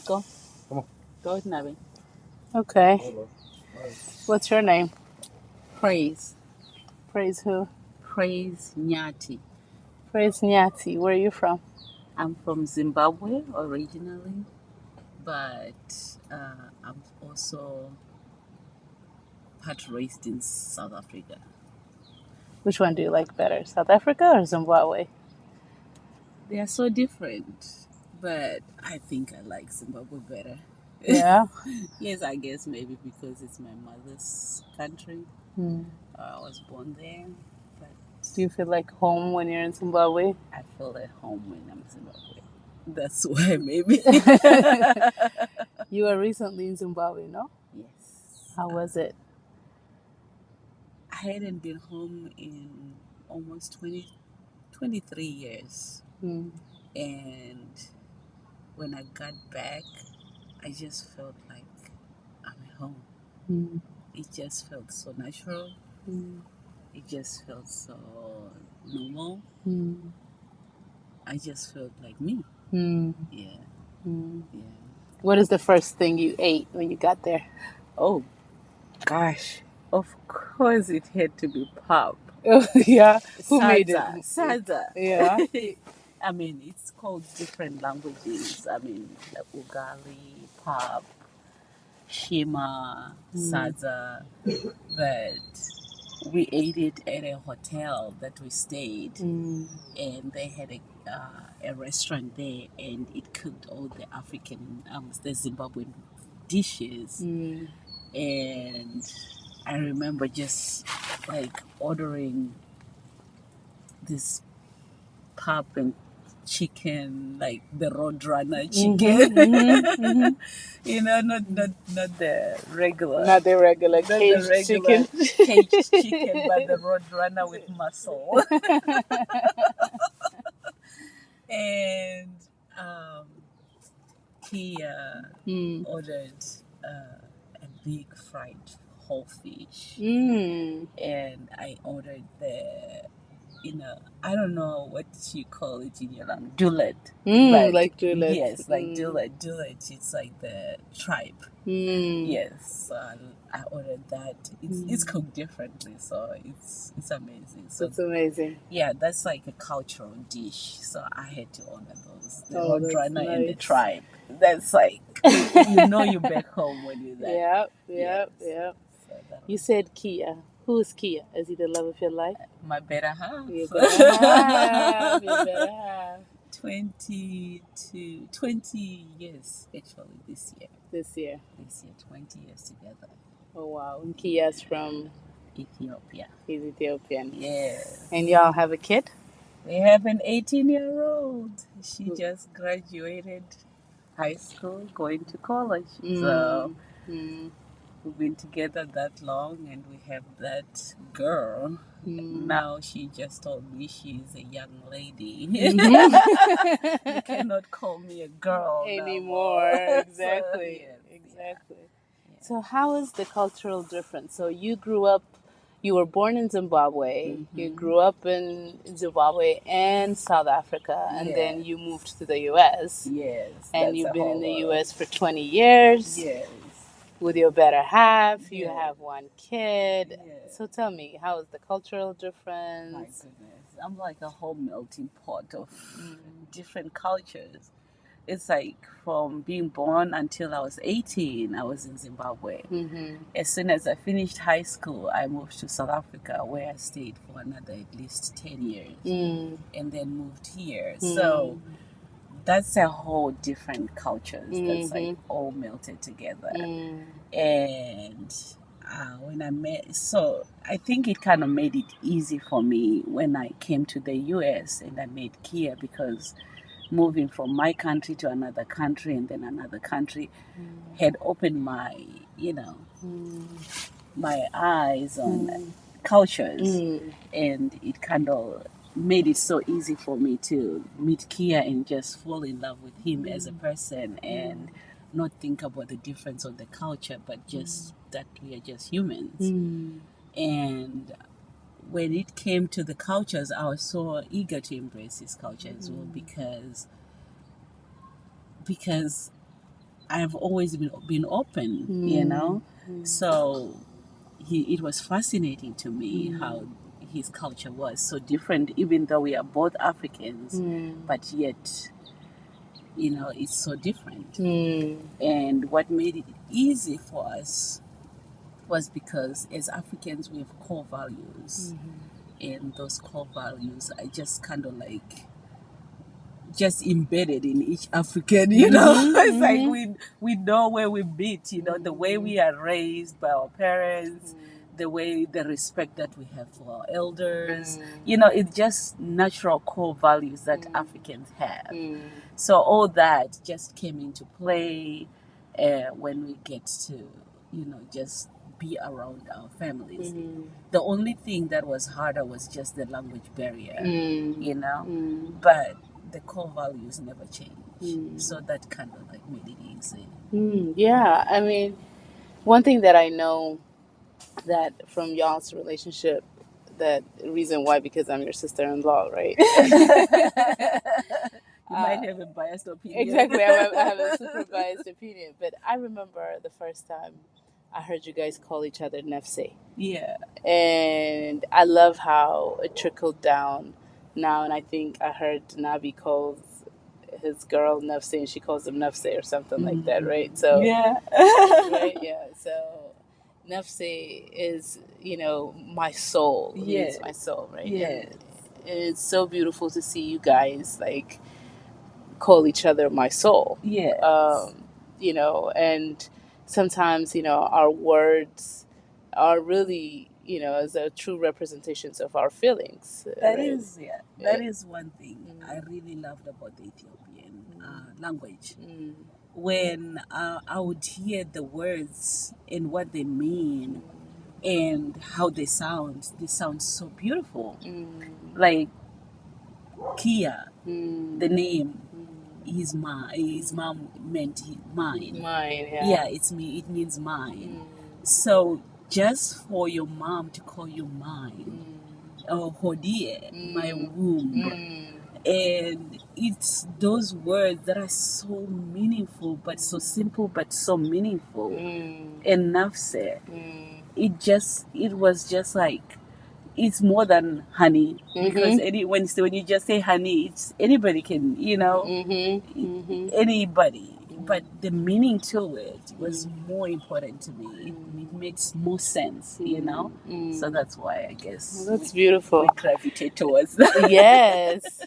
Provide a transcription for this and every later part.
Go. Come on. Go with Nabi. Okay. What's your name? Praise. Praise who? Praise Nyati. Praise Nyati. Where are you from? I'm from Zimbabwe originally, but I'm also part raised in South Africa. Which one do you like better, South Africa or Zimbabwe? They are so different, but I think I like Zimbabwe better. Yeah. Yes, I guess maybe because it's my mother's country. Hmm. I was born there, but Do you feel like home when you're in Zimbabwe? I feel at home when I'm in Zimbabwe. That's why maybe. You were recently in Zimbabwe, no? Yes. How was it? I hadn't been home in almost 23 years. Hmm. And when I got back, I just felt like I'm at home. Hmm. It just felt so natural. Hmm. It just felt so normal. Hmm. I just felt like me. Hmm. Yeah, Hmm. yeah. What is the first thing you ate when you got there? Oh, gosh. Of course it had to be pop. Yeah. Who made it? Sadza. Yeah. I mean, it's called different languages. I mean, like Ugali, pop, Shima, Hmm. Sadza. But we ate it at a hotel that we stayed, Hmm. and they had a restaurant there, and it cooked all the African, the Zimbabwean dishes. Hmm. And I remember just like ordering this pap and chicken, like the roadrunner chicken. Mm-hmm. Not the regular, Not the regular not the caged regular chicken. caged chicken, but the roadrunner with muscle. And um, Kia Mm. ordered a big fried whole fish, Mm. and I ordered I don't know what you call it in your language, dulet. Mm. But Like Juliet. yes, like Mm. dulet, it's like the tribe. Mm. Yes, so I ordered that. It's Mm. cooked differently, so it's amazing. So That's amazing. yeah, that's like a cultural dish. So I had to order those, the Oh, that's roadrunner and the nice. tribe. That's like you back home when you're there. Yep, Yes. yep, yep. So that You was said Kia. Who is Kia? Is he the love of your life? my better half. You better have. You better have. 20 years actually this year. This year. This year, 20 years together. Oh, wow. And Kia's from, Ethiopia. he's Ethiopian. Yes. And y'all have a kid? We have an 18-year-old. She just graduated high school, going to college. So Mm. Mm. we've been together that long, and we have that girl. Mm. Now she just told me she's a young lady. Mm-hmm. You cannot call me a girl no Anymore. more. So, Exactly. yes, Exactly. yeah. So, how is the cultural difference? So, you were born in Zimbabwe, you Mm-hmm. grew up in Zimbabwe and South Africa, and Yes, then you moved to the US. yes, And that's you've a been in whole the world. US for 20 years Yes, with your better half. You yes, have one kid. yes. So, tell me, how is the cultural My difference? goodness. I'm like a whole melting pot of Mm. different cultures. It's like from being born until I was 18, I was in Zimbabwe. Mm-hmm. As soon as I finished high school, I moved to South Africa where I stayed for another at least 10 years Mm. and then moved here. So Mm. that's a whole different cultures that's like Mm-hmm. all melted together. Mm. And when I met, so I think it kind of made it easy for me when I came to the US and I met Kia, because moving from my country to another country and then another country had opened Mm. my eyes on Mm. cultures, Mm. and it kind of made it so easy for me to meet Kia and just fall in love with him as a person, and not think about the difference of the culture, but just that we are just humans. Mm. And when it came to the cultures, I was so eager to embrace his culture as well, because I've always been open, you know. So it was fascinating to me how his culture was so different, even though we are both Africans, but yet, you know, it's so different. And what made it easy for us was because as Africans we have core values, and those core values are just kind of like just embedded in each African, you know. It's like we know where we meet, you know, the way we are raised by our parents, the way the respect that we have for our elders, you know, it's just natural core values that Africans have. So all that just came into play when we get to, you know, just be around our families. The only thing that was harder was just the language barrier, you know, but the core values never change. So that kind of like made it easy. Yeah, I mean, one thing that I know that from y'all's relationship, that reason why, because I'm your sister-in-law, right? You might have a biased opinion. Exactly, I have a super biased opinion, but I remember the first time I heard you guys call each other Nefse. Yeah. And I love how it trickled down now, and I think I heard Nabi calls his girl Nefse, and she calls him Nefse or something like that, right? So Yeah. right, yeah. So Nefse is, you know, my soul. It means Yes. my soul, right? Yes. And it's so beautiful to see you guys like call each other my soul. Yes. You know, and sometimes, you know, our words are really, you know, as a true representations of our feelings. That right? is, yeah. That is one thing I really loved about the Ethiopian language. When I would hear the words and what they mean and how they sound so beautiful. Like Kia, the name, his mom meant mine. Mine, yeah. Yeah, it means mine. So just for your mom to call you mine, or hodie, my womb, and it's those words that are so meaningful, but so simple, but so meaningful. And nafse, it was just like, it's more than honey, because when you just say honey, it's anybody can, you know, anybody. But the meaning to it was more important to me. It makes more sense, you know. So that's why I guess Well, that's beautiful. we gravitate towards that. Yes.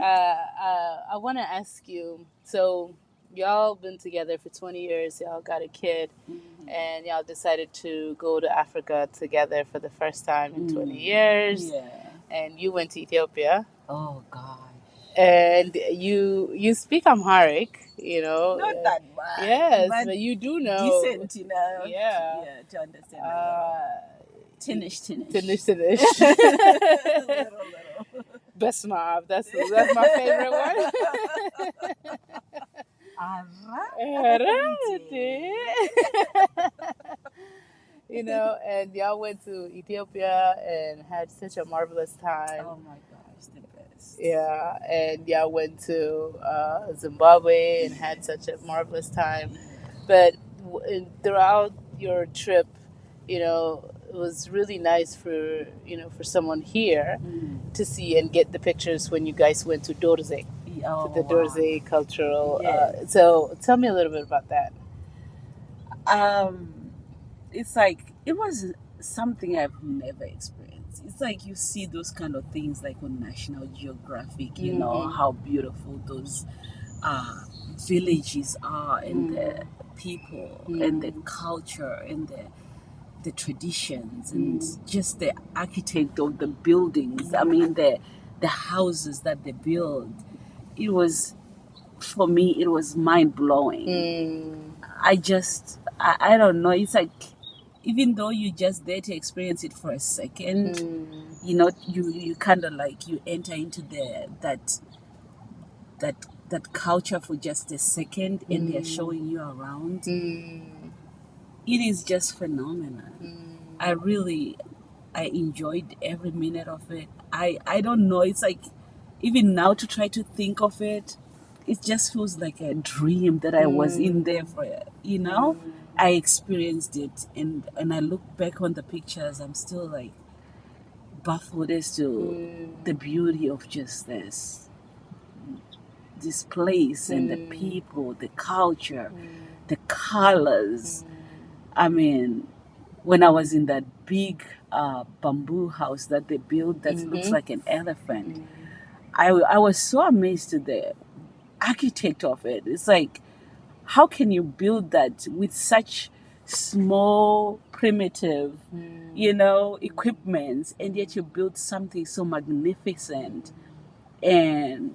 I want to ask you, so y'all been together for 20 years, y'all got a kid, and y'all decided to go to Africa together for the first time in 20 years, Yeah. and you went to Ethiopia, Oh gosh. and you speak Amharic, you know. Not that much. Yes, but you do know. Decent enough. Yeah. Yeah, to understand. Tinish. Tinish. Little. Best mob. That's my favorite one. Alright. You know, and y'all went to Ethiopia and had such a marvelous time. Oh my gosh, the best. Yeah, and y'all went to Zimbabwe and had such a marvelous time. But throughout your trip, you know, it was really nice for, you know, for someone here to see and get the pictures when you guys went to Dorze, Oh, to the wow. Dorze cultural. Yes. So tell me a little bit about that. It's like, it was something I've never experienced. It's like you see those kind of things like on National Geographic, you know, how beautiful those villages are, and the people and the culture and the traditions and just the architect of the buildings. I mean, the houses that they build. It was, for me, it was mind blowing. I don't know. It's like, even though you just there to experience it for a second, you know, you kind of like, you enter into that that culture for just a second, and they're showing you around. It is just phenomenal. I enjoyed every minute of it. I don't know. It's like, even now to try to think of it, it just feels like a dream that I was in there for, I experienced it, and I look back on the pictures, I'm still like baffled as to the beauty of just this place and the people, the culture, the colors. I mean, when I was in that big bamboo house that they built that looks like an elephant, I was so amazed at the architect of it. It's like, how can you build that with such small, primitive, equipment, and yet you build something so magnificent? And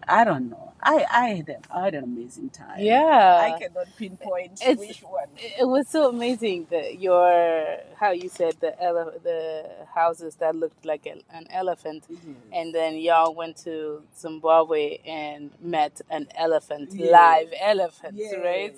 I don't know. I had an amazing time. Yeah. I cannot pinpoint which one. It was so amazing that how you said the houses that looked like an elephant, and then y'all went to Zimbabwe and met an elephant, live elephants, right?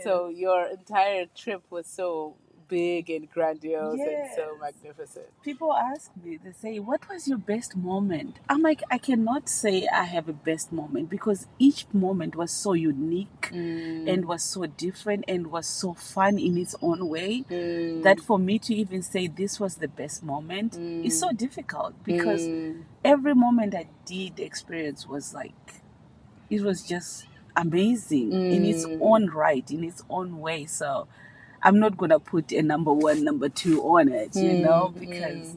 So your entire trip was so big and grandiose and so magnificent. People ask me, they say, what was your best moment? I'm like, I cannot say I have a best moment because each moment was so unique and was so different and was so fun in its own way that for me to even say this was the best moment is so difficult because every moment I did experience was like, it was just amazing in its own right, in its own way. So I'm not going to put a number one, number two on it, because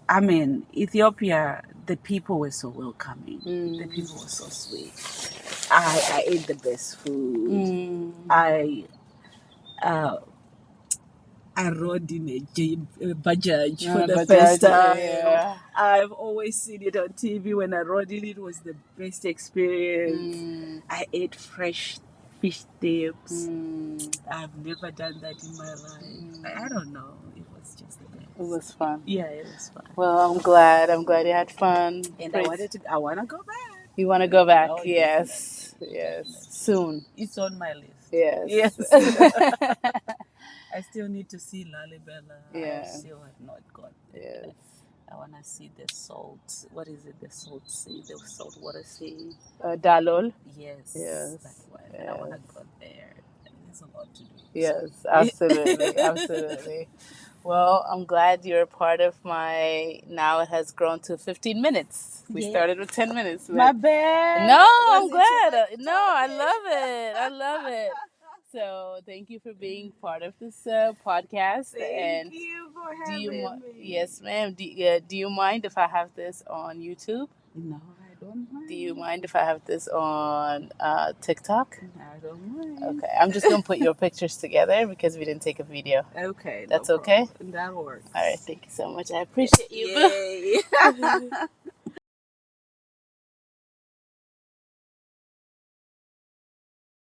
I mean, Ethiopia, the people were so welcoming. The people were so sweet. I ate the best food. Uh, I rode in a Bajaj for the first time. Yeah. I've always seen it on TV. When I rode in, it was the best experience. I ate fresh fish tips. I've never done that in my life. I don't know. It was just the best. It was fun. Yeah, it was fun. Well, I'm glad. I'm glad you had fun. And I want to go back. You want to go back? Oh, Yes. definitely, Yes. definitely. Soon. It's on my list. Yes. I still need to see Lalibela. Yeah. I still have not gone there. Yes. I want to see the salt. What is it? The salt sea, the saltwater sea. Dalol. Yes. Yes. That one. Yes. I want to go there. There's a lot to do. Yes, absolutely, absolutely. Well, I'm glad you're a part of my. Now it has grown to 15 minutes. We started with 10 minutes. My bad. No, Was I'm it glad. too much No, I love it. I love it. So thank you for being part of this podcast. Thank you for having me. Yes, ma'am. Do you mind if I have this on YouTube? No, I don't mind. Do you mind if I have this on TikTok? I don't mind. Okay, I'm just gonna put your pictures together because we didn't take a video. Okay, That's no okay. That works. All right, thank you so much. I appreciate you. Yay.